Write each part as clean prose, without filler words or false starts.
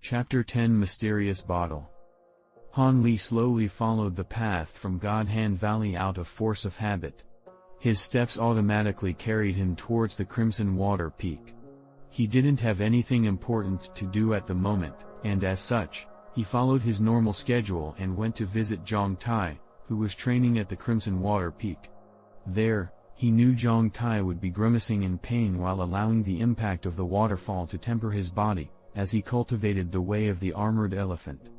Chapter 10 Mysterious Bottle. Han Li slowly followed the path from Godhan Valley out of force of habit. His steps automatically carried him towards the Crimson Water Peak. He didn't have anything important to do at the moment, and as such, he followed his normal schedule and went to visit Zhang Tai, who was training at the Crimson Water Peak. There, he knew Zhang Tai would be grimacing in pain while allowing the impact of the waterfall to temper his body, as he cultivated the way of the armored elephant.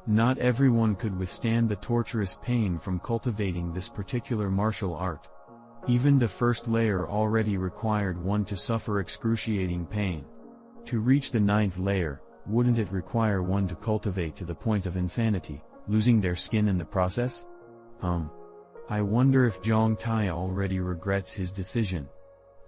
Not everyone could withstand the torturous pain from cultivating this particular martial art. Even the first layer already required one to suffer excruciating pain. To reach the ninth layer, wouldn't it require one to cultivate to the point of insanity, losing their skin in the process? I wonder if Zhang Tai already regrets his decision.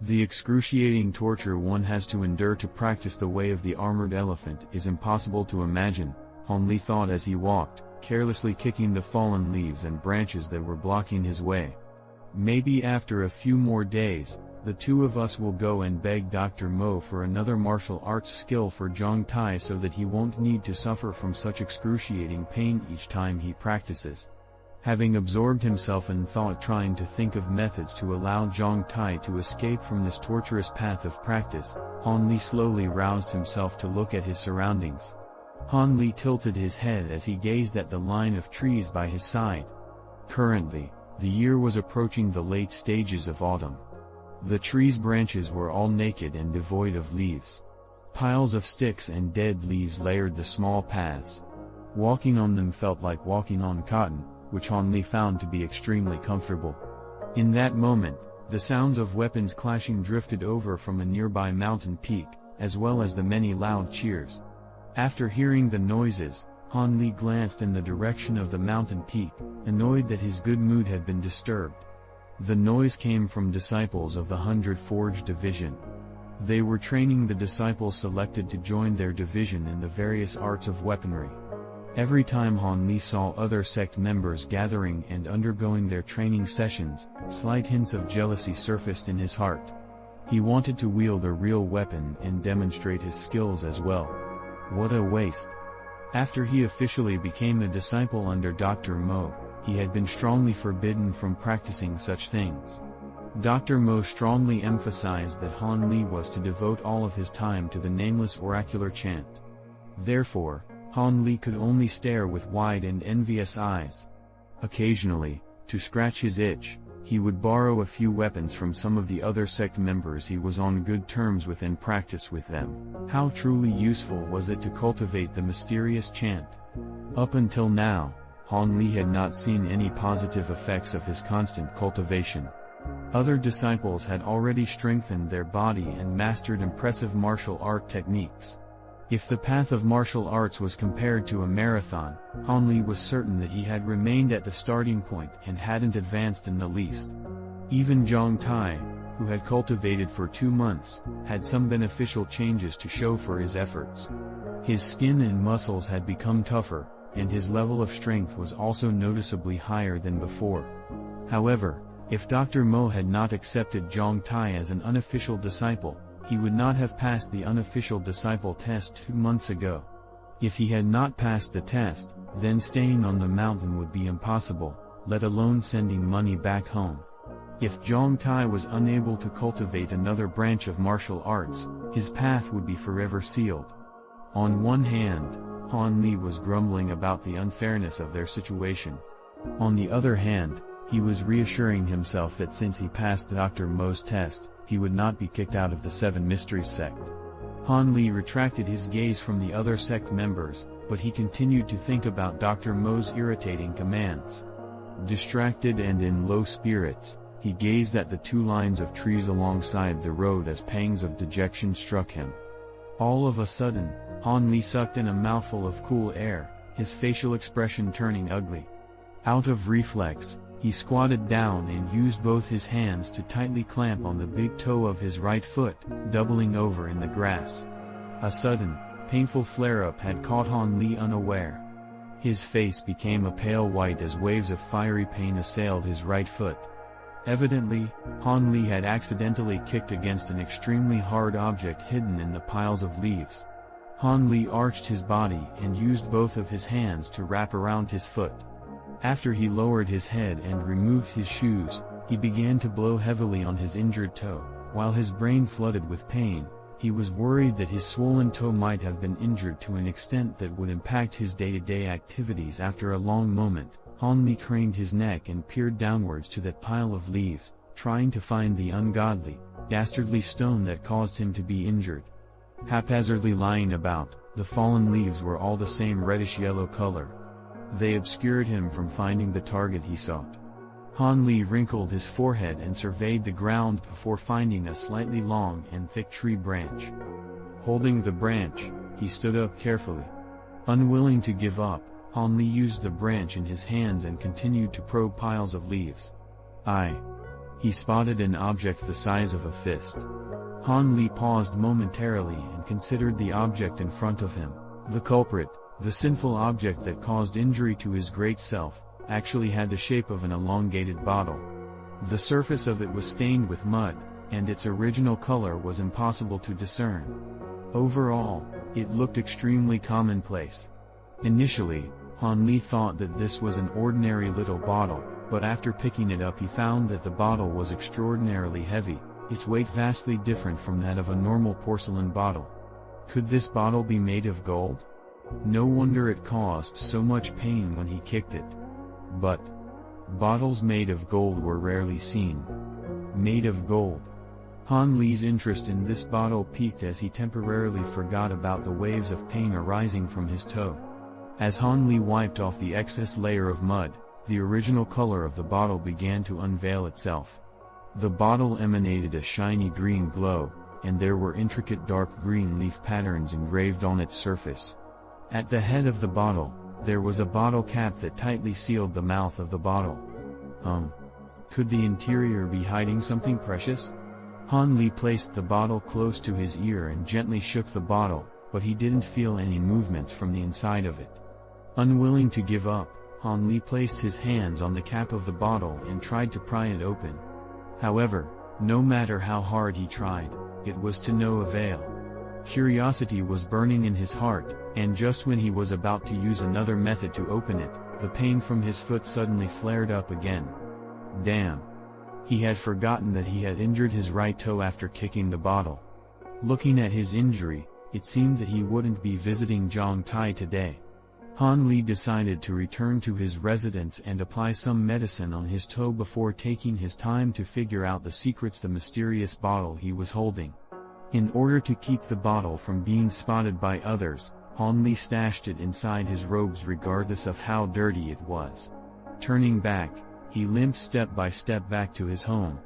The excruciating torture one has to endure to practice the way of the armored elephant is impossible to imagine, Han Li thought as he walked, carelessly kicking the fallen leaves and branches that were blocking his way. Maybe after a few more days, the two of us will go and beg Dr. Mo for another martial arts skill for Zhang Tai so that he won't need to suffer from such excruciating pain each time he practices. Having absorbed himself in thought, trying to think of methods to allow Zhang Tai to escape from this torturous path of practice, Han Li slowly roused himself to look at his surroundings. Han Li tilted his head as he gazed at the line of trees by his side. Currently, the year was approaching the late stages of autumn. The trees' branches were all naked and devoid of leaves. Piles of sticks and dead leaves layered the small paths. Walking on them felt like walking on cotton, which Han Li found to be extremely comfortable. In that moment, the sounds of weapons clashing drifted over from a nearby mountain peak, as well as the many loud cheers. After hearing the noises, Han Li glanced in the direction of the mountain peak, annoyed that his good mood had been disturbed. The noise came from disciples of the 100 Forge Division. They were training the disciples selected to join their division in the various arts of weaponry. Every time Han Li saw other sect members gathering and undergoing their training sessions, slight hints of jealousy surfaced in his heart. He wanted to wield a real weapon and demonstrate his skills as well. What a waste. After he officially became a disciple under Dr. Mo, he had been strongly forbidden from practicing such things. Dr. Mo strongly emphasized that Han Li was to devote all of his time to the nameless oracular chant. Therefore, Han Li could only stare with wide and envious eyes. Occasionally, to scratch his itch, he would borrow a few weapons from some of the other sect members he was on good terms with and practice with them. How truly useful was it to cultivate the mysterious chant? Up until now, Han Li had not seen any positive effects of his constant cultivation. Other disciples had already strengthened their body and mastered impressive martial art techniques. If the path of martial arts was compared to a marathon, Han Li was certain that he had remained at the starting point and hadn't advanced in the least. Even Zhang Tai, who had cultivated for 2 months, had some beneficial changes to show for his efforts. His skin and muscles had become tougher, and his level of strength was also noticeably higher than before. However, if Dr. Mo had not accepted Zhang Tai as an unofficial disciple, he would not have passed the unofficial disciple test 2 months ago. If he had not passed the test, then staying on the mountain would be impossible, let alone sending money back home. If Zhang Tai was unable to cultivate another branch of martial arts, his path would be forever sealed. On one hand, Han Li was grumbling about the unfairness of their situation. On the other hand, he was reassuring himself that since he passed Dr. Mo's test, he would not be kicked out of the Seven Mysteries sect. Han Li retracted his gaze from the other sect members, but he continued to think about Dr. Mo's irritating commands. Distracted and in low spirits, he gazed at the 2 lines of trees alongside the road as pangs of dejection struck him. All of a sudden, Han Li sucked in a mouthful of cool air, his facial expression turning ugly. Out of reflex, he squatted down and used both his hands to tightly clamp on the big toe of his right foot, doubling over in the grass. A sudden, painful flare-up had caught Han Li unaware. His face became a pale white as waves of fiery pain assailed his right foot. Evidently, Han Li had accidentally kicked against an extremely hard object hidden in the piles of leaves. Han Li arched his body and used both of his hands to wrap around his foot. After he lowered his head and removed his shoes, he began to blow heavily on his injured toe. While his brain flooded with pain, he was worried that his swollen toe might have been injured to an extent that would impact his day-to-day activities. After a long moment, Han Li craned his neck and peered downwards to that pile of leaves, trying to find the ungodly, dastardly stone that caused him to be injured. Haphazardly lying about, the fallen leaves were all the same reddish-yellow color. They obscured him from finding the target he sought. Han Li wrinkled his forehead and surveyed the ground before finding a slightly long and thick tree branch. Holding the branch, he stood up carefully. Unwilling to give up, Han Li used the branch in his hands and continued to probe piles of leaves. He spotted an object the size of a fist. Han Li paused momentarily and considered the object in front of him. The culprit, the sinful object that caused injury to his great self, actually had the shape of an elongated bottle. The surface of it was stained with mud, and its original color was impossible to discern. Overall, it looked extremely commonplace. Initially, Han Li thought that this was an ordinary little bottle, but after picking it up he found that the bottle was extraordinarily heavy, its weight vastly different from that of a normal porcelain bottle. Could this bottle be made of gold? No wonder it caused so much pain when he kicked it. But bottles made of gold were rarely seen. Made of gold. Han Li's interest in this bottle peaked as he temporarily forgot about the waves of pain arising from his toe. As Han Li wiped off the excess layer of mud, the original color of the bottle began to unveil itself. The bottle emanated a shiny green glow, and there were intricate dark green leaf patterns engraved on its surface. At the head of the bottle, there was a bottle cap that tightly sealed the mouth of the bottle. Could the interior be hiding something precious? Han Li placed the bottle close to his ear and gently shook the bottle, but he didn't feel any movements from the inside of it. Unwilling to give up, Han Li placed his hands on the cap of the bottle and tried to pry it open. However, no matter how hard he tried, it was to no avail. Curiosity was burning in his heart, and just when he was about to use another method to open it, the pain from his foot suddenly flared up again. Damn! He had forgotten that he had injured his right toe after kicking the bottle. Looking at his injury, it seemed that he wouldn't be visiting Zhang Tai today. Han Li decided to return to his residence and apply some medicine on his toe before taking his time to figure out the secrets the mysterious bottle he was holding. In order to keep the bottle from being spotted by others, Han Li stashed it inside his robes regardless of how dirty it was. Turning back, he limped step by step back to his home.